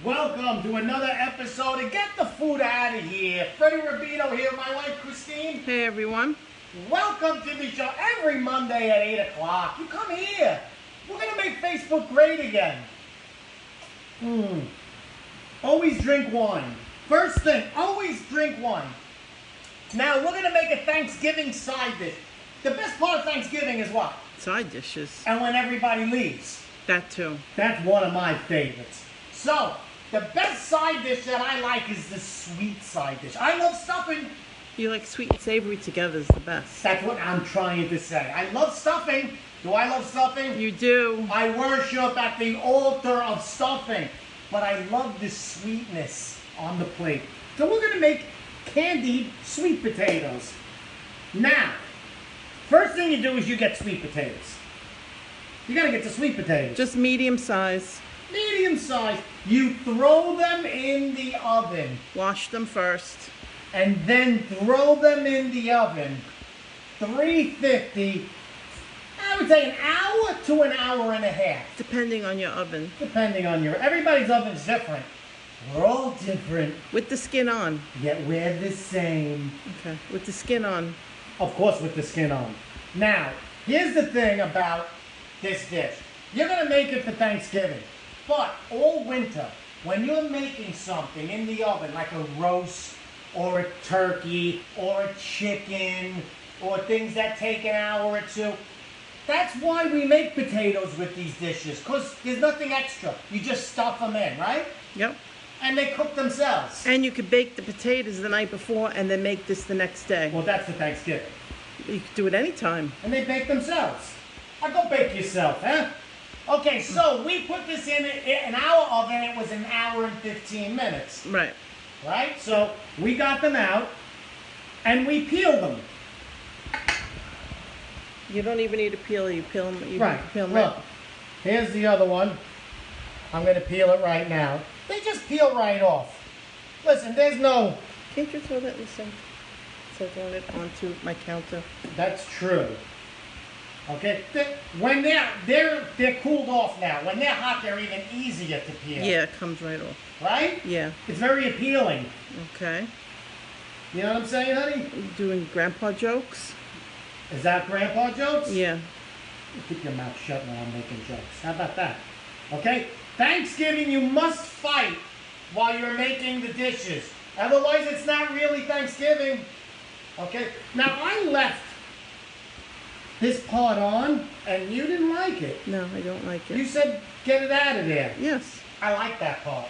Welcome to another episode of Get the Food Out of Here. Freddie Rubino here, my wife Christine. Hey everyone. Welcome to the show every Monday at 8 o'clock. You come here. We're going to make Facebook great again. Always drink wine. First thing, always drink wine. Now, we're going to make a Thanksgiving side dish. The best part of Thanksgiving is what? Side dishes. And when everybody leaves. That too. That's one of my favorites. So, the best side dish that I like is the sweet side dish. I love stuffing. You like sweet and savory together is the best. That's what I'm trying to say. I love stuffing. Do I love stuffing? You do. I worship at the altar of stuffing. But I love the sweetness on the plate. So we're going to make candied sweet potatoes. Now, first thing you do is you get sweet potatoes. You got to get the sweet potatoes. Just medium size. Medium size. You throw them in the oven. Wash them first. And then throw them in the oven. 350. I would say an hour to an hour and a half. Depending on your oven. Depending on everybody's oven's different. We're all different. With the skin on. Yet we're the same. Okay. With the skin on. Of course with the skin on. Now, here's the thing about this dish. You're going to make it for Thanksgiving. But all winter, when you're making something in the oven, like a roast, or a turkey, or a chicken, or things that take an hour or two, that's why we make potatoes with these dishes, because there's nothing extra. You just stuff them in, right? Yep. And they cook themselves. And you could bake the potatoes the night before and then make this the next day. Well, that's for Thanksgiving. You could do it anytime. And they bake themselves. Go bake yourself, huh? Okay, so we put this in our oven. It was an hour and 15 minutes. Right. Right? So we got them out and we peeled them. You don't even need to peel. You peel them. You Right. Peel them Look, here's the other one. I'm going to peel it right now. They just peel right off. Listen, there's no... Can't you throw that in the sink? So throwing it onto my counter. That's true. Okay? When they're cooled off now. When they're hot, they're even easier to peel. Yeah, it comes right off. Right? Yeah. It's very appealing. Okay. You know what I'm saying, honey? You doing grandpa jokes? Is that grandpa jokes? Yeah. Keep your mouth shut when I'm making jokes. How about that? Okay? Thanksgiving, you must fight while you're making the dishes. Otherwise, it's not really Thanksgiving. Okay? Now, I left this pot on, and you didn't like it. No, I don't like it. You said, get it out of there. Yes. I like that part.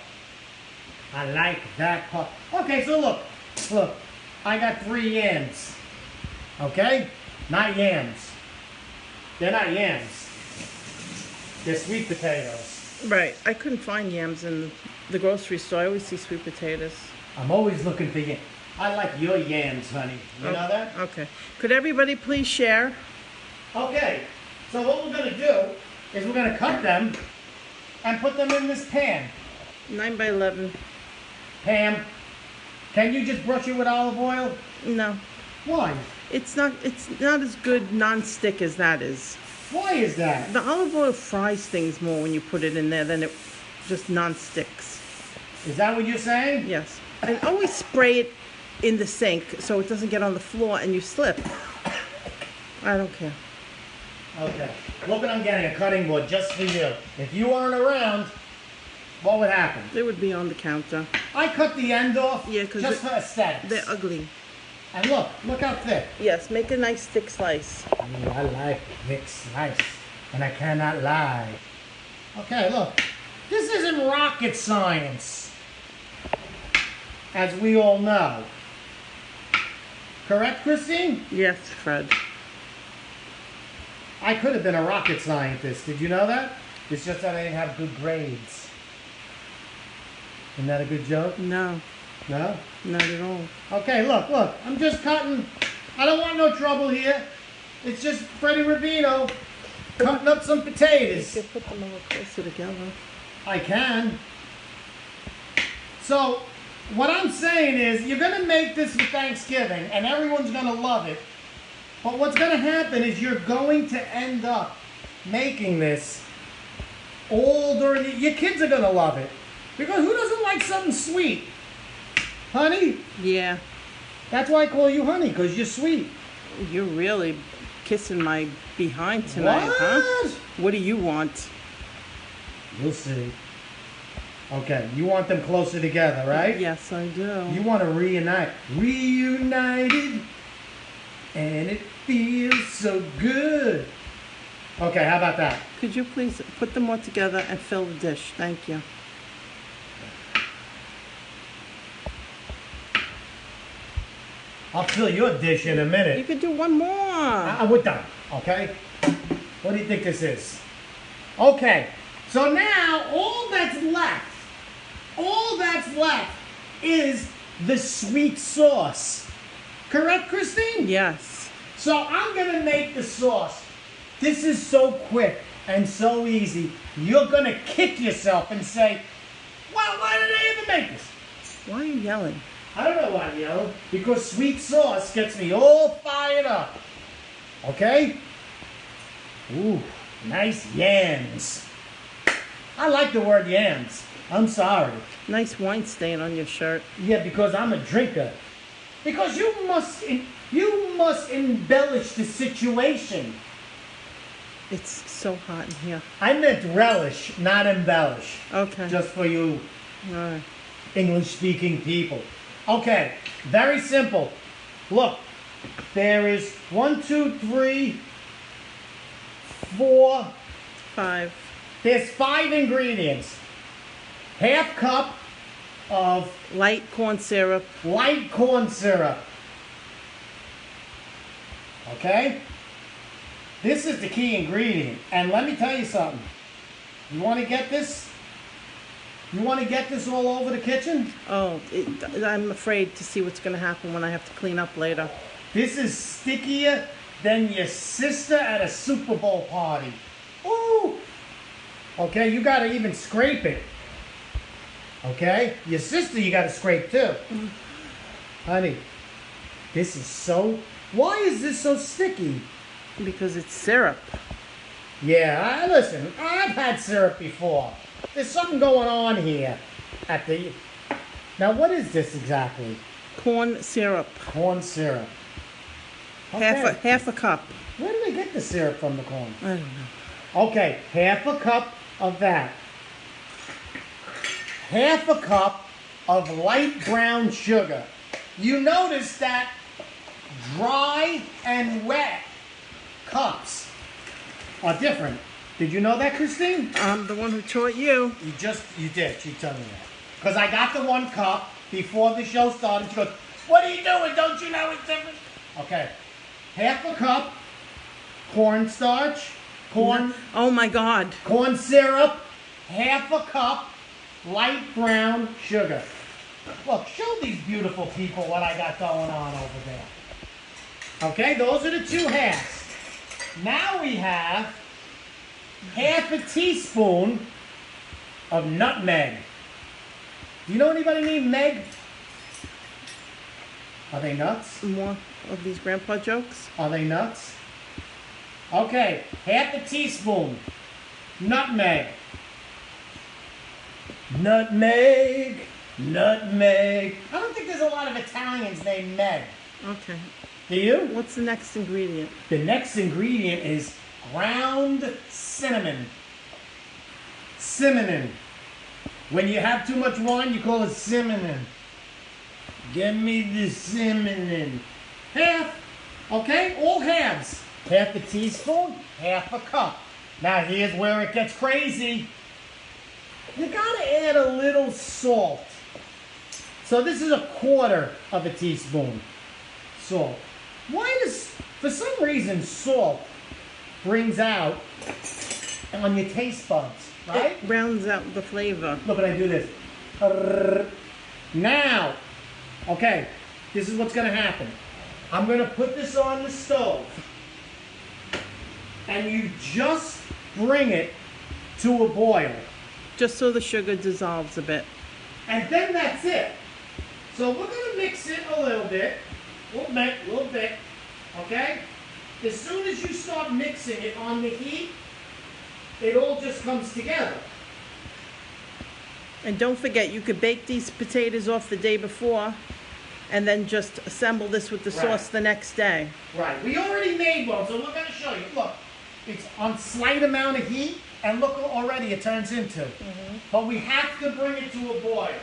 I like that part. Okay, so look. Look. I got 3 yams. Okay? Not yams. They're not yams. They're sweet potatoes. Right. I couldn't find yams in the grocery store. I always see sweet potatoes. I'm always looking for yams. I like your yams, honey. You know that? Okay. Could everybody please share? Okay. So what we're going to do is we're going to cut them and put them in this pan. 9 by 11. Pam, can you just brush it with olive oil? No. Why? It's not as good non-stick as that is. Why is that? The olive oil fries things more when you put it in there than it just non-sticks. Is that what you're saying? Yes. And always spray it in the sink so it doesn't get on the floor and you slip. I don't care. Okay. Look, I'm getting a cutting board just for you. If you weren't around, what would happen? They would be on the counter. I cut the end off Yeah, just for aesthetics. They're ugly. And look how thick. Yes, make a nice thick slice. Ooh, I like thick slice, and I cannot lie. Okay, look. This isn't rocket science, as we all know. Correct, Christine? Yes, Fred. I could have been a rocket scientist. Did you know that? It's just that I didn't have good grades. Isn't that a good joke? No. No? Not at all. Okay, look. I'm just cutting. I don't want no trouble here. It's just Freddie Rubino cutting up some potatoes. You can put them a little closer together. I can. So, what I'm saying is, you're going to make this for Thanksgiving, and everyone's going to love it. But what's going to happen is you're going to end up making this all during your kids are going to love it. Because who doesn't like something sweet? Honey? Yeah. That's why I call you honey, because you're sweet. You're really kissing my behind tonight, What? huh? What do you want? You'll see. Okay, you want them closer together, right? Yes, I do. You want to reunite. Reunited, and it feels so good. Okay, how about that? Could you please put them all together and fill the dish? Thank you. I'll fill your dish in a You minute. could do one more. We're done, okay? What do you think this is? Okay, so now all that's left is the sweet sauce. Correct, Christine? Yes. So I'm gonna make the sauce. This is so quick and so easy. You're gonna kick yourself and say, well, why did I even make this? Why are you yelling? I don't know why I'm yelling. Because sweet sauce gets me all fired up. Okay? Ooh, nice yams. I like the word yams. I'm sorry. Nice wine stain on your shirt. Yeah, because I'm a drinker. Because you must embellish the situation. It's so hot in here. I meant relish, not embellish. Okay. Just for you All right. English-speaking people. Okay, very simple. Look, there is 1, 2, 3, 4. 5. There's 5 ingredients. Half cup of Light corn syrup. light corn syrup. Okay? This is the key ingredient. And let me tell you something. You want to get this? You want to get this all over the kitchen? Oh, I'm afraid to see what's going to happen when I have to clean up later. This is stickier than your sister at a Super Bowl party. Ooh! Okay, you got to even scrape it. Okay? Your sister you got to scrape too. Honey, this is so... Why is this so sticky? Because it's syrup. Yeah, listen, I've had syrup before. There's something going on here at the... Now, what is this exactly? Corn syrup. Corn syrup. Half a cup. Where do they get the syrup from, the corn? I don't know. Okay, half a cup of that. Half a cup of light brown sugar. You notice that dry and wet cups are different. Did you know that, Christine? I'm the one who taught you. You did. She told me that. Because I got the 1 cup before the show started. She goes, what are you doing? Don't you know it's different? Okay. Half a cup cornstarch, corn Oh my God. syrup, half a cup light brown sugar. Look, show these beautiful people what I got going on over there. Okay, those are the 2 halves. Now we have half a teaspoon of nutmeg. Do you know anybody named Meg? Are they nuts? More of these grandpa jokes? Are they nuts? Okay, half a teaspoon. Nutmeg. Nutmeg. Nutmeg. I don't think there's a lot of Italians named Meg. Okay. Do you? What's the next ingredient? The next ingredient is ground cinnamon. Cinnamon. When you have too much wine, you call it cinnamon. Give me the cinnamon. Half. Okay, all halves. Half a teaspoon, half a cup. Now here's where it gets crazy. You gotta add a little salt. So this is 1/4 of a teaspoon. Salt. Why does, for some reason, salt brings out on your taste buds, right? It rounds out the flavor. Look what I do this. Now, okay, this is what's gonna happen. I'm gonna put this on the stove. And you just bring it to a boil. Just so the sugar dissolves a bit. And then that's it. So we're gonna mix it a little bit. Little bit, okay? As soon as you start mixing it on the heat, it all just comes together. And don't forget, you could bake these potatoes off the day before and then just assemble this with the sauce the next day. Right. We already made one, so we're going to show you. Look, it's on slight amount of heat, and look what already it turns into. But we have to bring it to a boil.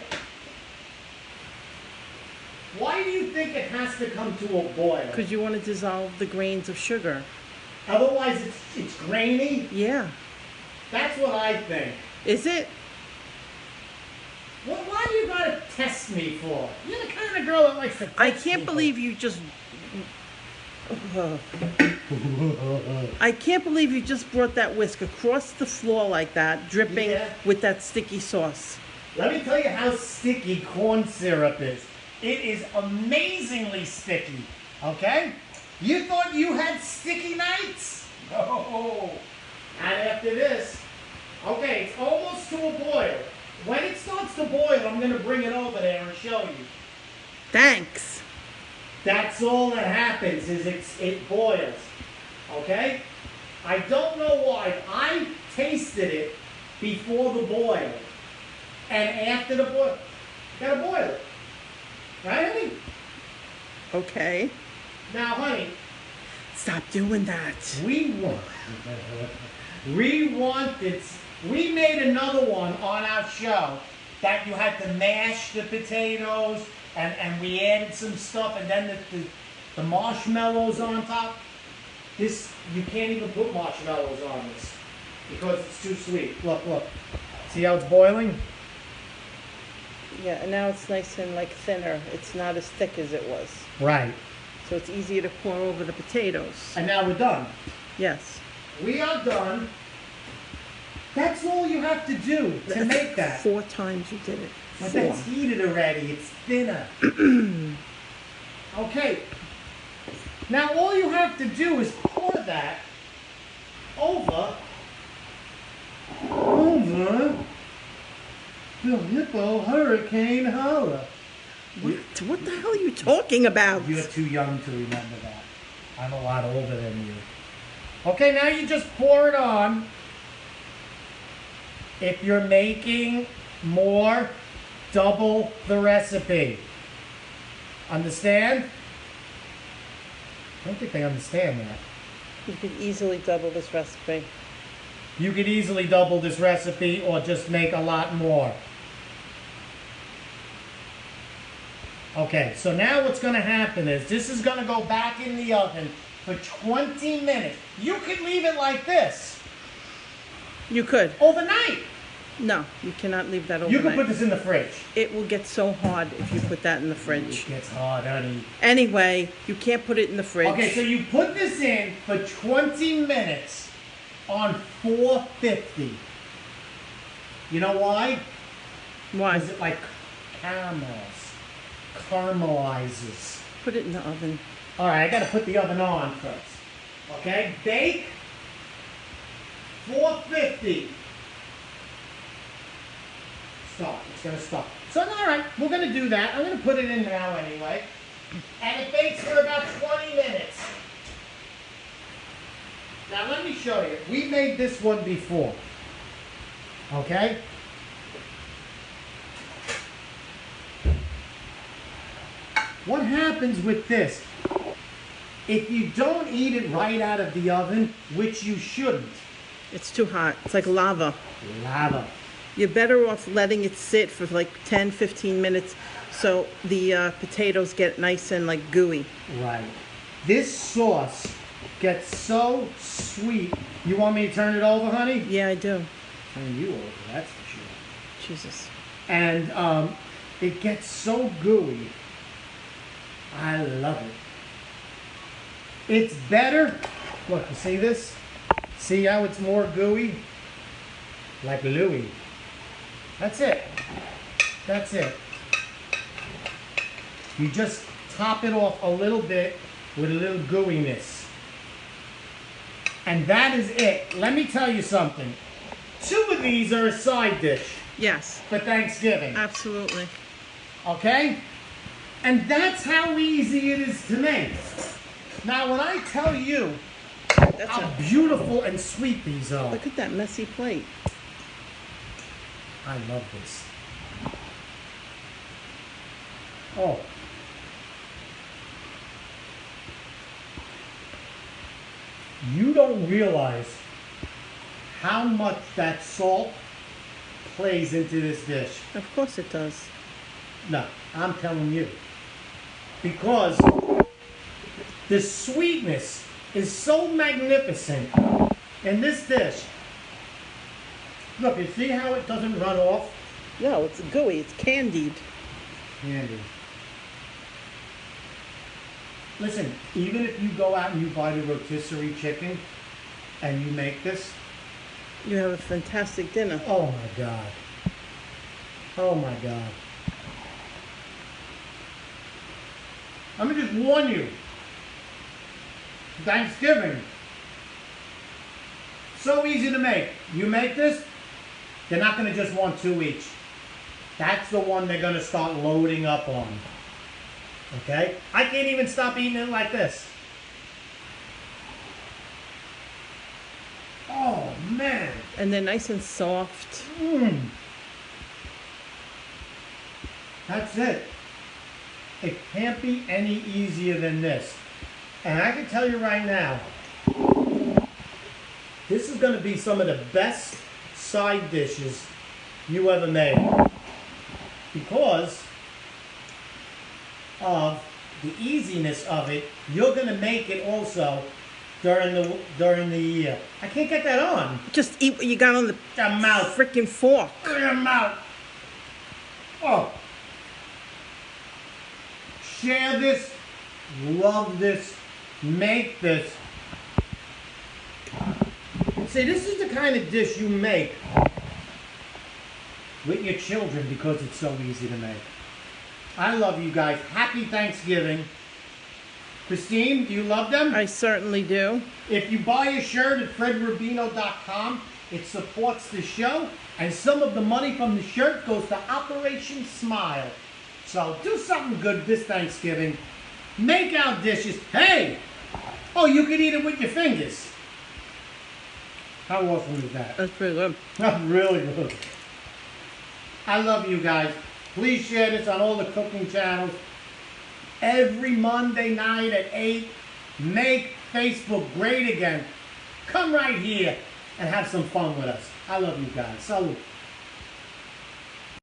Why do you think it has to come to a boil? Because you want to dissolve the grains of sugar. Otherwise, it's grainy? Yeah. That's what I think. Is it? Well, why do you gotta test me for? You're the kind of girl that likes to test I can't people. believe you just... I can't believe you just brought that whisk across the floor like that, dripping with that sticky sauce. Let me tell you how sticky corn syrup is. It is amazingly sticky, okay? You thought you had sticky nights? No. And after this, okay, it's almost to a boil. When it starts to boil, I'm going to bring it over there and show you. Thanks. That's all that happens is it boils, okay? I don't know why. I tasted it before the boil. And after the boil, you gotta boil it. Right, honey? Okay. Now, honey. Stop doing that. We made another one on our show that you had to mash the potatoes and we added some stuff and then the marshmallows on top. This, you can't even put marshmallows on this because it's too sweet. Look, look. See how it's boiling? Yeah, and now it's nice and like thinner. It's not as thick as it was. Right. So it's easier to pour over the potatoes. And now we're done. Yes. We are done. That's all you have to do to make that. 4 times you did it. But 4. that's heated already. It's thinner. Okay. Now all you have to do is pour that over the Hippo Hurricane Holler. What the hell are you talking about? You're too young to remember that. I'm a lot older than you. Okay, now you just pour it on. If you're making more, double the recipe. Understand? I don't think they understand that. You could easily double this recipe. You could easily double this recipe or just make a lot more. Okay, so now what's going to happen is this is going to go back in the oven for 20 minutes. You could leave it like this. You could. Overnight. No, you cannot leave that overnight. You can put this in the fridge. It will get so hard if you put that in the fridge. It gets hard, honey. Anyway, you can't put it in the fridge. Okay, so you put this in for 20 minutes on 450. You know why? Why? Because it like caramelizes. Put it in the oven. All right, I got to put the oven on first. Okay, bake 450. Stop. It's going to stop. So, all right, we're going to do that. I'm going to put it in now anyway. And it bakes for about 20 minutes. Now, let me show you. We made this one before. Okay? What happens with this? If you don't eat it right out of the oven, which you shouldn't. It's too hot. It's like lava. Lava. You're better off letting it sit for like 10, 15 minutes so the potatoes get nice and like gooey. Right. This sauce gets so sweet. You want me to turn it over, honey? Yeah, I do. Turn you over, that's for sure. Jesus. And it gets so gooey. I love it. It's better. Look, you see this? See how it's more gooey? Like Louis. That's it. That's it. You just top it off a little bit with a little gooiness. And that is it. Let me tell you something. 2 of these are a side dish. Yes. For Thanksgiving. Absolutely. Okay? And that's how easy it is to make. Now, when I tell you how beautiful and sweet these are. Look at that messy plate. I love this. Oh. You don't realize how much that salt plays into this dish. Of course it does. No, I'm telling you. Because the sweetness is so magnificent in this dish. Look, you see how it doesn't run off? No, it's gooey. It's candied. Candy. Listen, even if you go out and you buy the rotisserie chicken and you make this, You have a fantastic dinner. oh my God. Oh my God. Let me just warn you. Thanksgiving. So easy to make. You make this, they're not going to just want 2 each. That's the one they're going to start loading up on. Okay? I can't even stop eating it like this. Oh, man. And they're nice and soft. Mmm. That's it. It can't be any easier than this. And I can tell you right now, this is going to be some of the best side dishes you ever made. Because of the easiness of it, you're going to make it also during the year. I can't get that on. Just eat what you got on the mouth. freaking fork. Your mouth. Oh. Share this. Love this. Make this. See, this is the kind of dish you make with your children because it's so easy to make. I love you guys. Happy Thanksgiving. Christine, do you love them? I certainly do. If you buy a shirt at fredrubino.com, it supports the show, and some of the money from the shirt goes to Operation Smile. So do something good this Thanksgiving. Make our dishes. Hey! Oh, you can eat it with your fingers. How awesome is that? That's pretty good. That's really good. I love you guys. Please share this on all the cooking channels. Every Monday night at 8, make Facebook great again. Come right here and have some fun with us. I love you guys. Salud.